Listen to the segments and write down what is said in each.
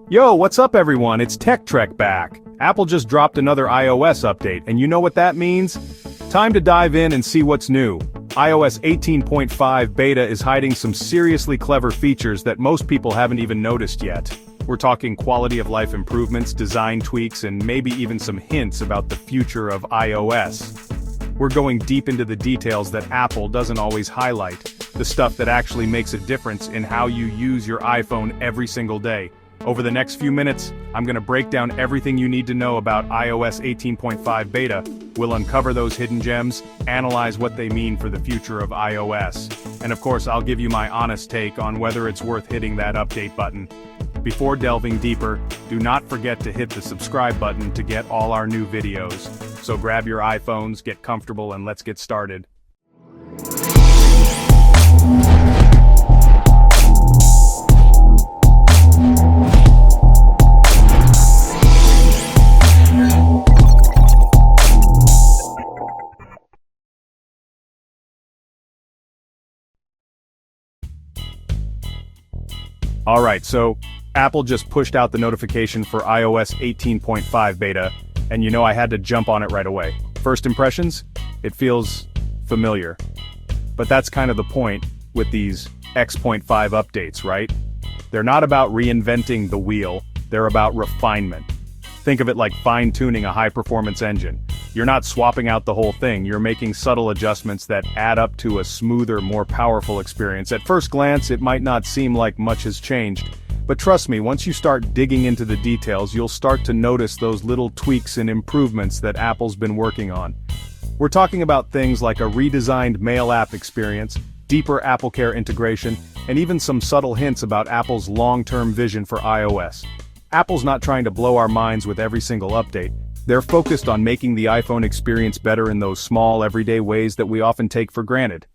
Yo, what's up everyone? It's Tech Trek back. Apple just dropped another iOS update, and you know what that means? Time to dive in and see what's new. iOS 18.5 beta is hiding some seriously clever features that most people haven't even noticed yet. We're talking quality of life improvements, design tweaks, and maybe even some hints about the future of iOS. We're going deep into the details that Apple doesn't always highlight, the stuff that actually makes a difference in how you use your iPhone every single day. Over the next few minutes, I'm going to break down everything you need to know about iOS 18.5 beta. We'll uncover those hidden gems, analyze what they mean for the future of iOS, and of course I'll give you my honest take on whether it's worth hitting that update button. Before delving deeper, do not forget to hit the subscribe button to get all our new videos. So grab your iPhones, get comfortable, and let's get started. Alright, so Apple just pushed out the notification for iOS 18.5 beta, and you know I had to jump on it right away. First impressions? It feels familiar. But that's kind of the point with these X.5 updates, right? They're not about reinventing the wheel, they're about refinement. Think of it like fine-tuning a high-performance engine. You're not swapping out the whole thing, you're making subtle adjustments that add up to a smoother, more powerful experience. At first glance, it might not seem like much has changed, but trust me, once you start digging into the details, you'll start to notice those little tweaks and improvements that Apple's been working on. We're talking about things like a redesigned Mail app experience, deeper AppleCare integration, and even some subtle hints about Apple's long-term vision for iOS. Apple's not trying to blow our minds with every single update. They're focused on making the iPhone experience better in those small, everyday ways that we often take for granted.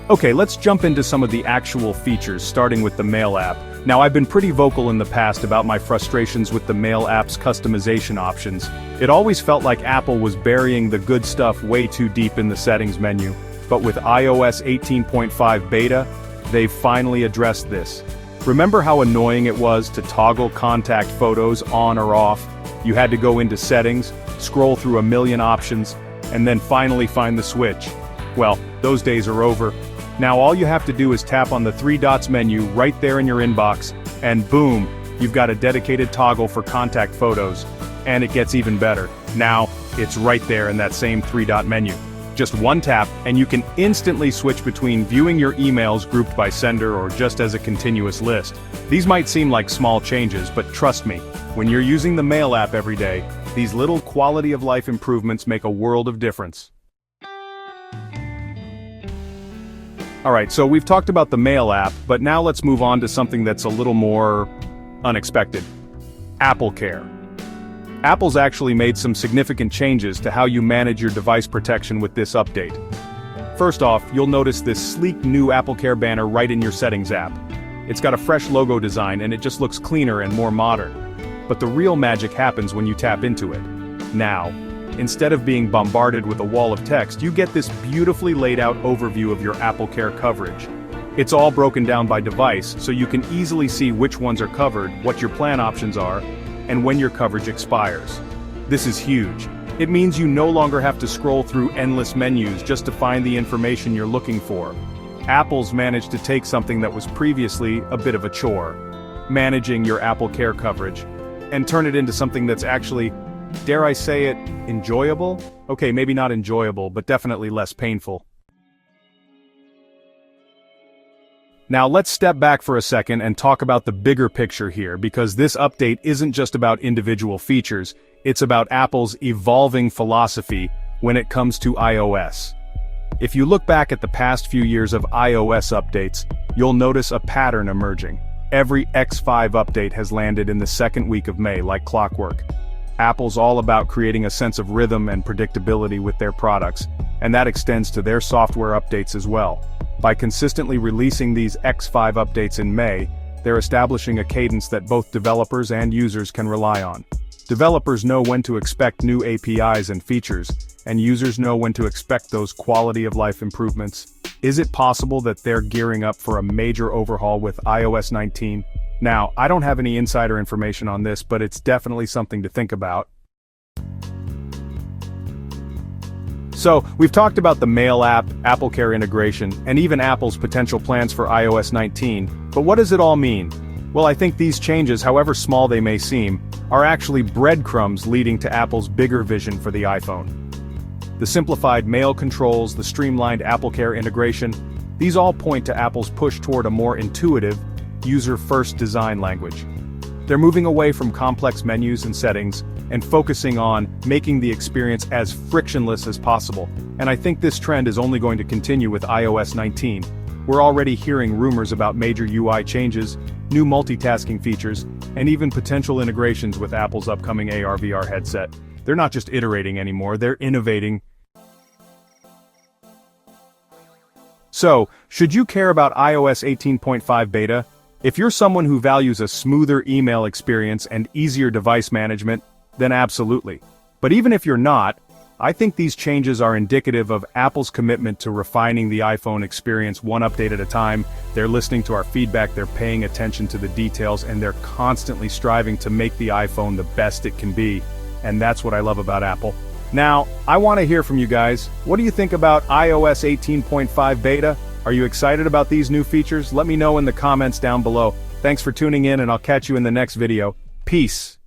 Okay, let's jump into some of the actual features, starting with the Mail app. Now, I've been pretty vocal in the past about my frustrations with the Mail app's customization options. It always felt like Apple was burying the good stuff way too deep in the settings menu. But with iOS 18.5 beta, they've finally addressed this. Remember how annoying it was to toggle contact photos on or off? You had to go into settings, scroll through a million options, and then finally find the switch. Well, those days are over. Now all you have to do is tap on the three dots menu right there in your inbox, and boom, you've got a dedicated toggle for contact photos. And it gets even better. Now, it's right there in that same three-dot menu. Just one tap, and you can instantly switch between viewing your emails grouped by sender or just as a continuous list. These might seem like small changes, but trust me, when you're using the Mail app every day, these little quality of life improvements make a world of difference. Alright, so we've talked about the Mail app, but now let's move on to something that's a little more unexpected. AppleCare. Apple's actually made some significant changes to how you manage your device protection with this update. First off, you'll notice this sleek new AppleCare banner right in your Settings app. It's got a fresh logo design and it just looks cleaner and more modern. But the real magic happens when you tap into it. Now, instead of being bombarded with a wall of text, you get this beautifully laid out overview of your AppleCare coverage. It's all broken down by device, so you can easily see which ones are covered, what your plan options are, and when your coverage expires. This is huge. It means you no longer have to scroll through endless menus just to find the information you're looking for. Apple's managed to take something that was previously a bit of a chore, managing your AppleCare coverage, and turn it into something that's actually, dare I say it, enjoyable? Okay, maybe not enjoyable, but definitely less painful. Now let's step back for a second and talk about the bigger picture here, because this update isn't just about individual features, it's about Apple's evolving philosophy when it comes to iOS. If you look back at the past few years of iOS updates, you'll notice a pattern emerging. Every X5 update has landed in the second week of May like clockwork. Apple's all about creating a sense of rhythm and predictability with their products, and that extends to their software updates as well. By consistently releasing these X5 updates in May, they're establishing a cadence that both developers and users can rely on. Developers know when to expect new APIs and features, and users know when to expect those quality of life improvements. Is it possible that they're gearing up for a major overhaul with iOS 19? Now, I don't have any insider information on this, but it's definitely something to think about. So, we've talked about the Mail app, AppleCare integration, and even Apple's potential plans for iOS 19, but what does it all mean? Well, I think these changes, however small they may seem, are actually breadcrumbs leading to Apple's bigger vision for the iPhone. The simplified mail controls, the streamlined AppleCare integration, these all point to Apple's push toward a more intuitive, user-first design language. They're moving away from complex menus and settings, and focusing on making the experience as frictionless as possible, and I think this trend is only going to continue with iOS 19. We're already hearing rumors about major UI changes, new multitasking features, and even potential integrations with Apple's upcoming AR/VR headset. They're not just iterating anymore, they're innovating. So, should you care about iOS 18.5 beta? If you're someone who values a smoother email experience and easier device management, then absolutely. But even if you're not, I think these changes are indicative of Apple's commitment to refining the iPhone experience one update at a time. They're listening to our feedback, they're paying attention to the details, and they're constantly striving to make the iPhone the best it can be. And that's what I love about Apple. Now, I want to hear from you guys. What do you think about iOS 18.5 beta? Are you excited about these new features? Let me know in the comments down below. Thanks for tuning in, and I'll catch you in the next video. Peace.